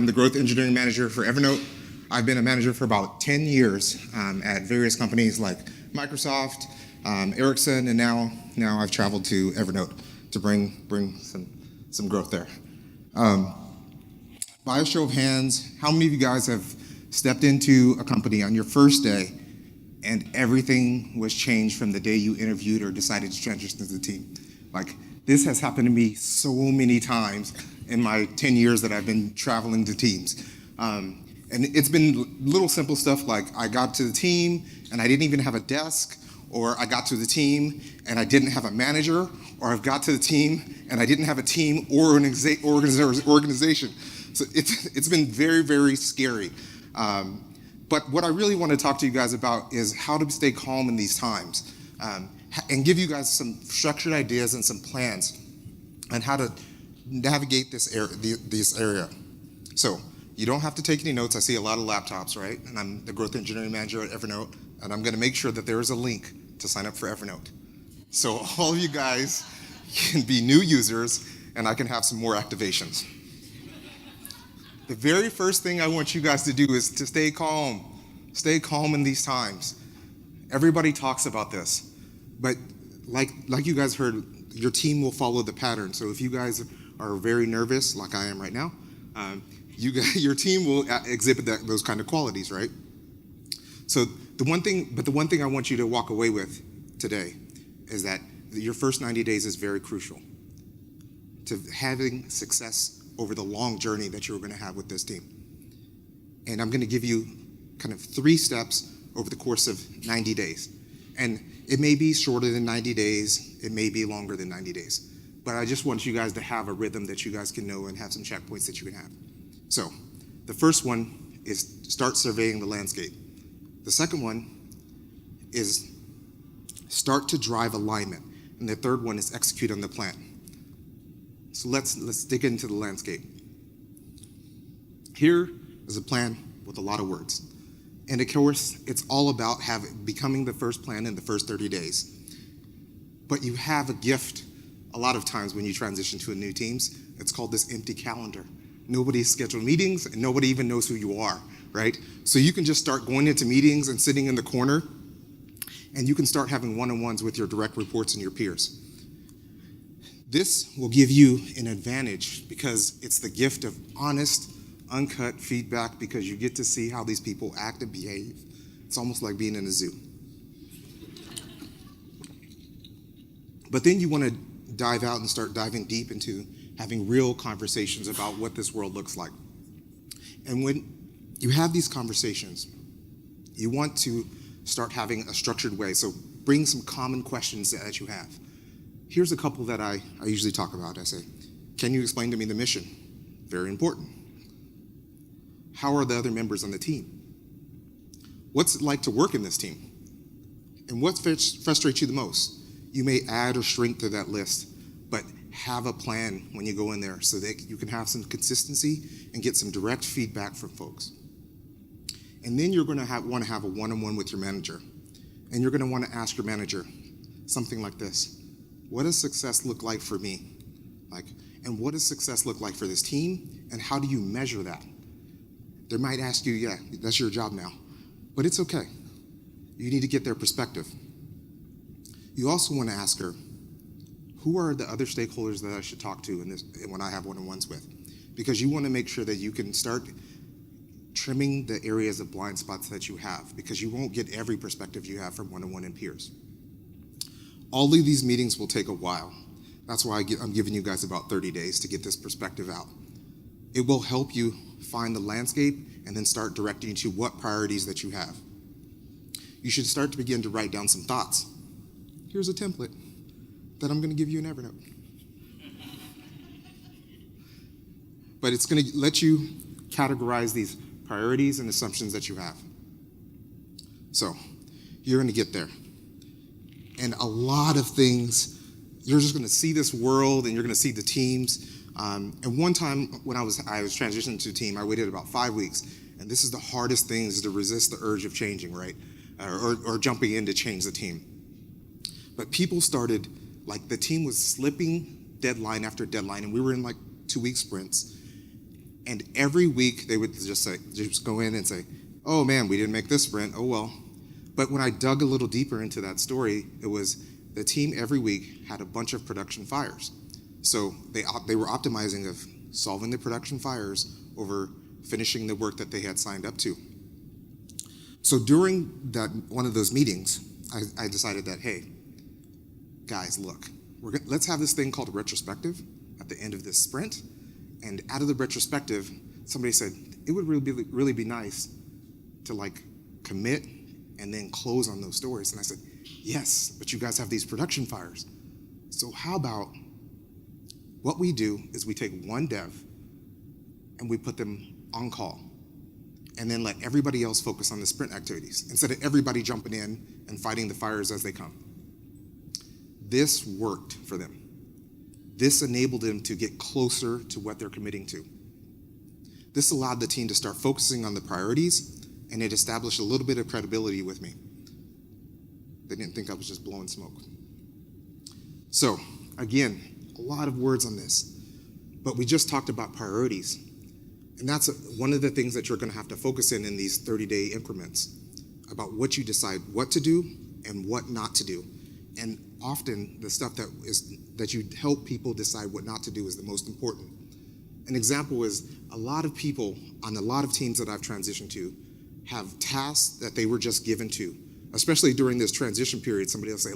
I'm the growth engineering manager for Evernote. I've been a manager for about 10 years at various companies like Microsoft, Ericsson, and now I've traveled to Evernote to bring some growth there. By a show of hands, how many of you guys have stepped into a company on your first day and everything was changed from the day you interviewed or decided to transition to the team? Like, this has happened to me so many times in my 10 years that I've been traveling to teams. And it's been little simple stuff like I got to the team and I didn't even have a desk, or I got to the team and I didn't have a manager, or I've got to the team and I didn't have a team or an organization. So it's been very, very scary. But what I really want to talk to you guys about is how to stay calm in these times, and give you guys some structured ideas and some plans on how to navigate this area. So you don't have to take any notes. I see a lot of laptops, right? And I'm the growth engineering manager at Evernote, and I'm going to make sure that there is a link to sign up for Evernote. So all of you guys can be new users, and I can have some more activations. The very first thing I want you guys to do is to stay calm. Stay calm in these times. Everybody talks about this, but like you guys heard, your team will follow the pattern. So if you guys are very nervous, like I am right now, your team will exhibit those kind of qualities, right? So the one thing I want you to walk away with today is that your first 90 days is very crucial to having success over the long journey that you're going to have with this team. And I'm going to give you kind of 3 steps over the course of 90 days. And it may be shorter than 90 days, it may be longer than 90 days. But I just want you guys to have a rhythm that you guys can know and have some checkpoints that you can have. So the first one is start surveying the landscape. The second one is start to drive alignment. And the third one is execute on the plan. So let's dig into the landscape. Here is a plan with a lot of words. And of course, it's all about becoming the first plan in the first 30 days. But you have a gift a lot of times when you transition to a new teams. It's called this empty calendar. Nobody's scheduled meetings and nobody even knows who you are, right? So you can just start going into meetings and sitting in the corner, and you can start having one-on-ones with your direct reports and your peers. This will give you an advantage because it's the gift of honest, uncut feedback, because you get to see how these people act and behave. It's almost like being in a zoo. But then you want to dive out and start diving deep into having real conversations about what this world looks like. And when you have these conversations, you want to start having a structured way. So bring some common questions that you have. Here's a couple that I usually talk about. I say, can you explain to me the mission? Very important. How are the other members on the team? What's it like to work in this team? And what frustrates you the most? You may add or shrink to that list, but have a plan when you go in there so that you can have some consistency and get some direct feedback from folks. And then you're going to want to have a one-on-one with your manager. And you're going to want to ask your manager something like this. What does success look like for me? And what does success look like for this team? And how do you measure that? They might ask you, yeah, that's your job now. But it's okay. You need to get their perspective. You also want to ask her, who are the other stakeholders that I should talk to when I have one-on-ones with? Because you want to make sure that you can start trimming the areas of blind spots that you have, because you won't get every perspective you have from one-on-one and peers. All of these meetings will take a while. That's why I'm giving you guys about 30 days to get this perspective out. It will help you find the landscape and then start directing you to what priorities that you have. You should start to begin to write down some thoughts. Here's a template that I'm going to give you in Evernote. But it's going to let you categorize these priorities and assumptions that you have. So you're going to get there. And a lot of things, you're just going to see this world and you're going to see the teams. And one time when I was transitioning to a team, I waited about 5 weeks. And this is the hardest thing, is to resist the urge of changing, right? Or jumping in to change the team. But people started, the team was slipping deadline after deadline, and we were in 2-week sprints. And every week they would just go in and say, oh man, we didn't make this sprint, oh well. But when I dug a little deeper into that story, it was the team every week had a bunch of production fires. So they were optimizing of solving the production fires over finishing the work that they had signed up to. So during one of those meetings, I decided that, hey, guys, look, let's have this thing called a retrospective at the end of this sprint. And out of the retrospective, somebody said, it would really be nice to commit and then close on those stories. And I said, yes, but you guys have these production fires. So how about what we do is we take one dev and we put them on call and then let everybody else focus on the sprint activities instead of everybody jumping in and fighting the fires as they come. This worked for them. This enabled them to get closer to what they're committing to. This allowed the team to start focusing on the priorities, and it established a little bit of credibility with me. They didn't think I was just blowing smoke. So, again, a lot of words on this, but we just talked about priorities. And that's one of the things that you're gonna have to focus in these 30-day increments, about what you decide what to do and what not to do. And often the stuff that you help people decide what not to do is the most important. An example is a lot of people on a lot of teams that I've transitioned to have tasks that they were just given to, especially during this transition period. Somebody will say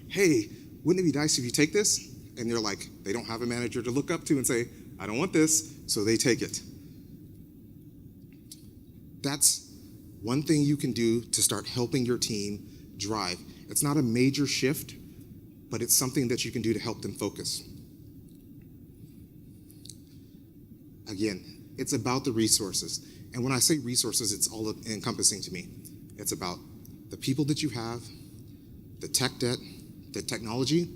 hey, wouldn't it be nice if you take this? And they're like, they don't have a manager to look up to and say, I don't want this, so they take it. That's one thing you can do to start helping your team drive. It's not a major shift, but it's something that you can do to help them focus. Again, it's about the resources. And when I say resources, it's all encompassing to me. It's about the people that you have, the tech debt, the technology.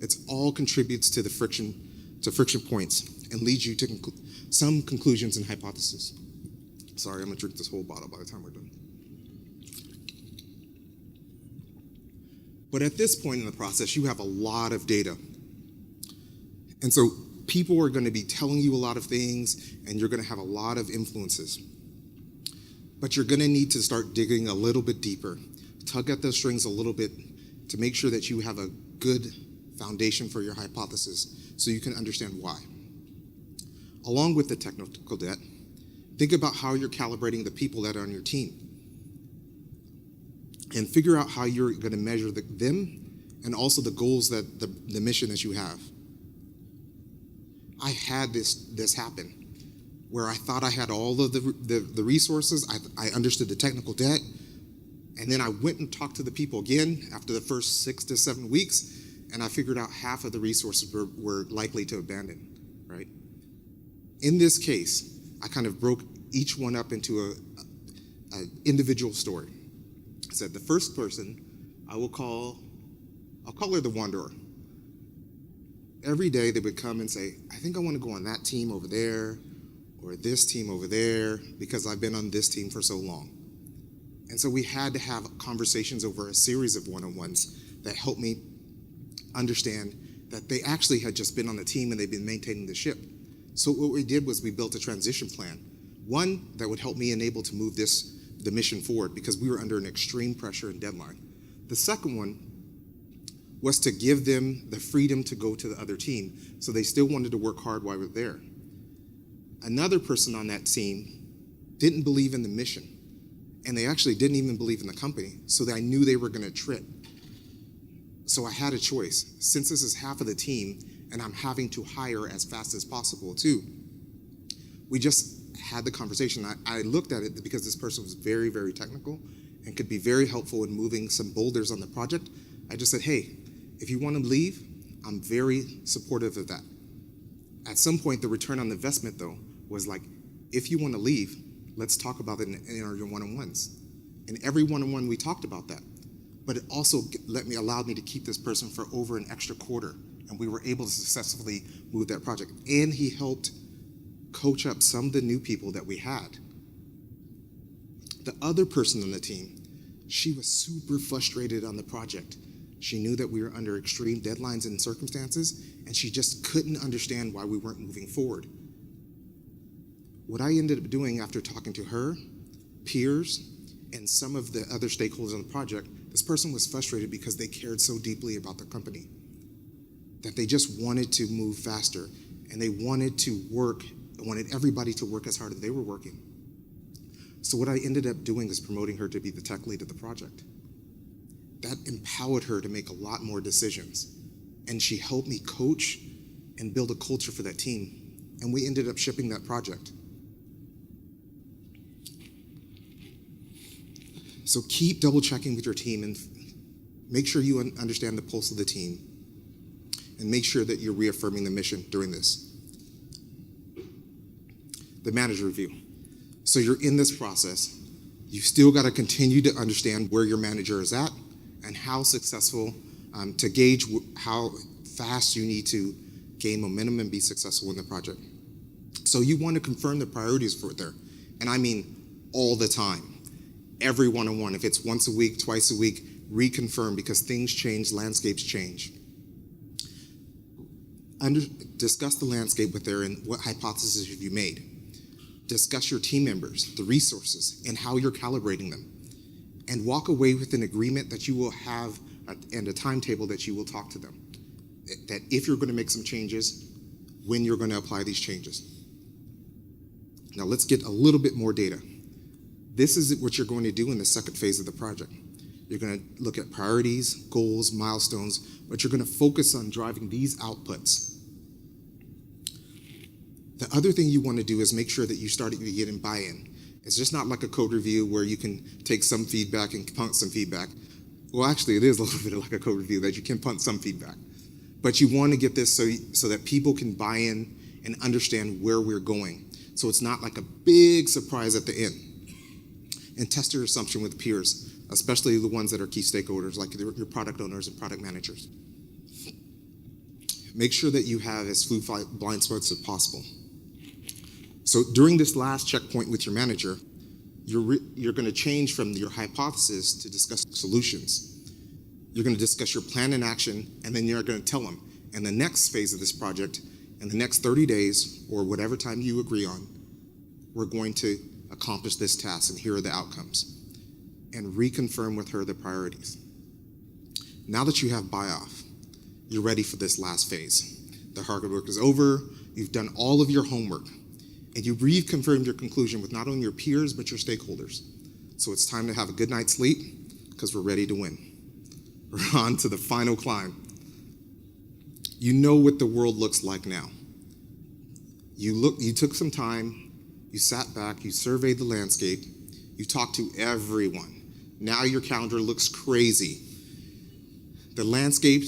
It's all contributes to the friction points and leads you to some conclusions and hypotheses. Sorry, I'm gonna drink this whole bottle by the time we're done. But at this point in the process, you have a lot of data. And so people are gonna be telling you a lot of things, and you're gonna have a lot of influences. But you're gonna need to start digging a little bit deeper, tug at those strings a little bit to make sure that you have a good foundation for your hypothesis so you can understand why. Along with the technical debt, think about how you're calibrating the people that are on your team. And figure out how you're gonna measure them and also the goals that the mission that you have. I had this happen where I thought I had all of the resources, I understood the technical debt, and then I went and talked to the people again after the first 6 to 7 weeks, and I figured out half of the resources were likely to abandon, right? In this case, I kind of broke each one up into an individual story. I said the first person, I'll call her the wanderer. Every day they would come and say, I think I want to go on that team over there or this team over there because I've been on this team for so long. And so we had to have conversations over a series of one-on-ones that helped me understand that they actually had just been on the team and they've been maintaining the ship. So what we did was we built a transition plan. One that would help me enable to move the mission forward because we were under an extreme pressure and deadline. The second one was to give them the freedom to go to the other team so they still wanted to work hard while we were there. Another person on that team didn't believe in the mission, and they actually didn't even believe in the company, so I knew they were gonna trip. So I had a choice. Since this is half of the team and I'm having to hire as fast as possible too, we just had the conversation. I looked at it because this person was very, very technical and could be very helpful in moving some boulders on the project. I just said, hey, if you want to leave, I'm very supportive of that. At some point, the return on investment though was like, if you want to leave, let's talk about it in our one-on-ones. In every one-on-one, we talked about that. But it also allowed me to keep this person for over an extra quarter, and we were able to successfully move that project. And he helped coach up some of the new people that we had. The other person on the team, she was super frustrated on the project. She knew that we were under extreme deadlines and circumstances, and she just couldn't understand why we weren't moving forward. What I ended up doing after talking to her, peers, and some of the other stakeholders on the project, this person was frustrated because they cared so deeply about the company that they just wanted to move faster, and they wanted everybody to work as hard as they were working. So what I ended up doing is promoting her to be the tech lead of the project. That empowered her to make a lot more decisions, and she helped me coach and build a culture for that team, and we ended up shipping that project. So keep double checking with your team and make sure you understand the pulse of the team, and make sure that you're reaffirming the mission during this. The manager review. So you're in this process. You've still got to continue to understand where your manager is at and how successful, to gauge how fast you need to gain momentum and be successful in the project. So you want to confirm the priorities for it there. And I mean all the time. Every one-on-one, if it's once a week, twice a week, reconfirm, because things change, landscapes change. Discuss the landscape with her and what hypotheses have you made. Discuss your team members, the resources, and how you're calibrating them. And walk away with an agreement that you will have and a timetable that you will talk to them. That if you're going to make some changes, when you're going to apply these changes. Now let's get a little bit more data. This is what you're going to do in the second phase of the project. You're going to look at priorities, goals, milestones, but you're going to focus on driving these outputs. The other thing you want to do is make sure that you start getting buy-in. It's just not like a code review where you can take some feedback and punt some feedback. Well, actually, it is a little bit like a code review that you can punt some feedback. But you want to get this so that people can buy in and understand where we're going. So it's not like a big surprise at the end. And test your assumption with peers, especially the ones that are key stakeholders, like your product owners and product managers. Make sure that you have as few blind spots as possible. So during this last checkpoint with your manager, you're going to change from your hypothesis to discuss solutions. You're going to discuss your plan and action, and then you're going to tell them, in the next phase of this project, in the next 30 days, or whatever time you agree on, we're going to accomplish this task, and here are the outcomes. And reconfirm with her the priorities. Now that you have buy-off, you're ready for this last phase. The hard work is over, you've done all of your homework, and you've reconfirmed your conclusion with not only your peers, but your stakeholders. So it's time to have a good night's sleep, because we're ready to win. We're on to the final climb. You know what the world looks like now. You took some time, you sat back, you surveyed the landscape, you talked to everyone. Now your calendar looks crazy. The landscape,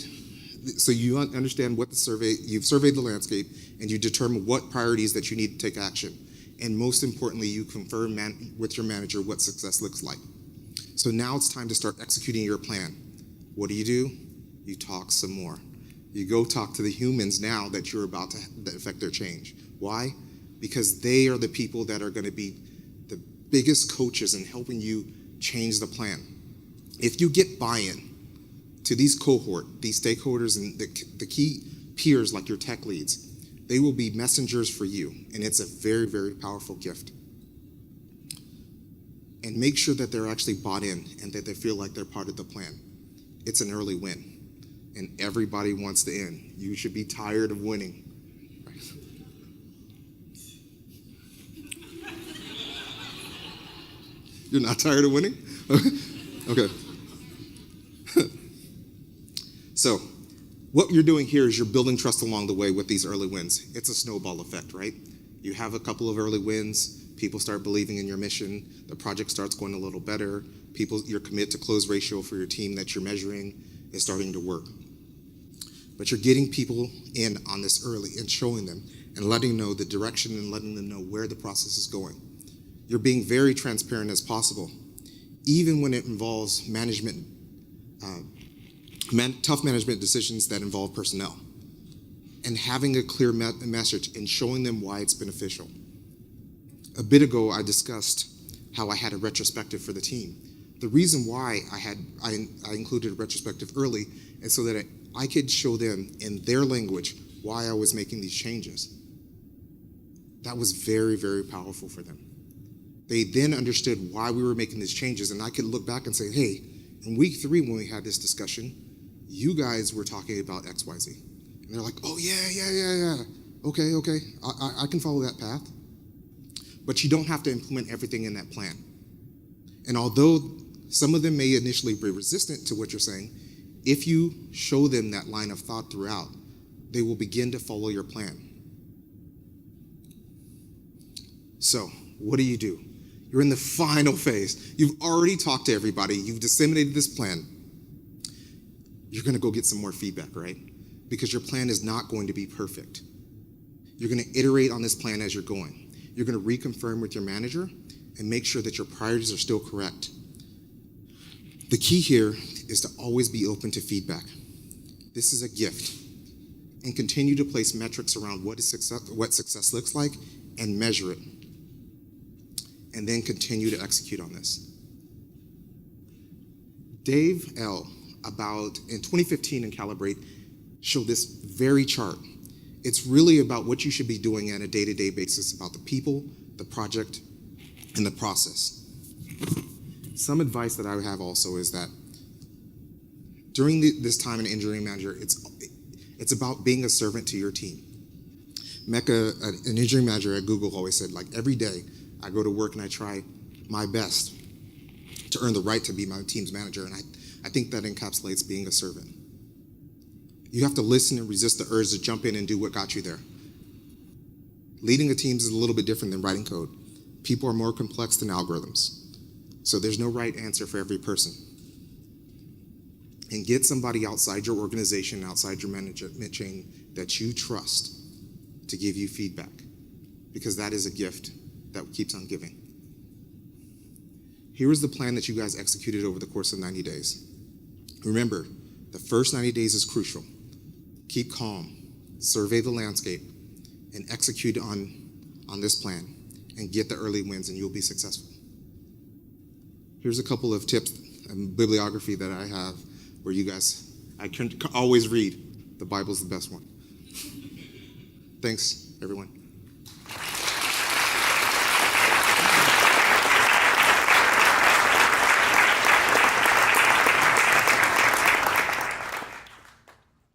so you understand what you've surveyed the landscape, and you determine what priorities that you need to take action. And most importantly, you confirm with your manager what success looks like. So now it's time to start executing your plan. What do? You talk some more. You go talk to the humans now that you're about to affect their change. Why? Because they are the people that are going to be the biggest coaches in helping you change the plan. If you get buy-in to these cohort, these stakeholders, and the key peers like your tech leads, they will be messengers for you, and it's a very, very powerful gift. And make sure that they're actually bought in and that they feel like they're part of the plan. It's an early win, and everybody wants to win. You should be tired of winning. You're not tired of winning? Okay. So, what you're doing here is you're building trust along the way with these early wins. It's a snowball effect, right? You have a couple of early wins, people start believing in your mission, the project starts going a little better, your commit to close ratio for your team that you're measuring is starting to work. But you're getting people in on this early and showing them and letting them know the direction and letting them know where the process is going. You're being very transparent as possible, even when it involves tough management decisions that involve personnel, and having a clear message and showing them why it's beneficial. A bit ago, I discussed how I had a retrospective for the team. The reason why I included a retrospective early is so that I could show them in their language why I was making these changes. That was very, very powerful for them. They then understood why we were making these changes, and I could look back and say, hey, in week 3 when we had this discussion, you guys were talking about XYZ. And they're like, oh, yeah. Okay, I can follow that path. But you don't have to implement everything in that plan. And although some of them may initially be resistant to what you're saying, if you show them that line of thought throughout, they will begin to follow your plan. So, what do? You're in the final phase. You've already talked to everybody. You've disseminated this plan. You're going to go get some more feedback, right? Because your plan is not going to be perfect. You're going to iterate on this plan as you're going. You're going to reconfirm with your manager and make sure that your priorities are still correct. The key here is to always be open to feedback. This is a gift. And continue to place metrics around what success looks like and measure it. And then continue to execute on this. Dave L., in 2015 in Calibrate, showed this very chart. It's really about what you should be doing on a day-to-day basis about the people, the project, and the process. Some advice that I would have also is that during this time in engineering manager, it's about being a servant to your team. Mecca, an engineering manager at Google, always said, like, every day I go to work and I try my best to earn the right to be my team's manager, and I think that encapsulates being a servant. You have to listen and resist the urge to jump in and do what got you there. Leading a team is a little bit different than writing code. People are more complex than algorithms. So there's no right answer for every person. And get somebody outside your organization, outside your management chain that you trust to give you feedback, because that is a gift that keeps on giving. Here is the plan that you guys executed over the course of 90 days. Remember, the first 90 days is crucial. Keep calm, survey the landscape, and execute on this plan, and get the early wins, and you'll be successful. Here's a couple of tips and bibliography that I have where I can always read. The Bible's the best one. Thanks, everyone.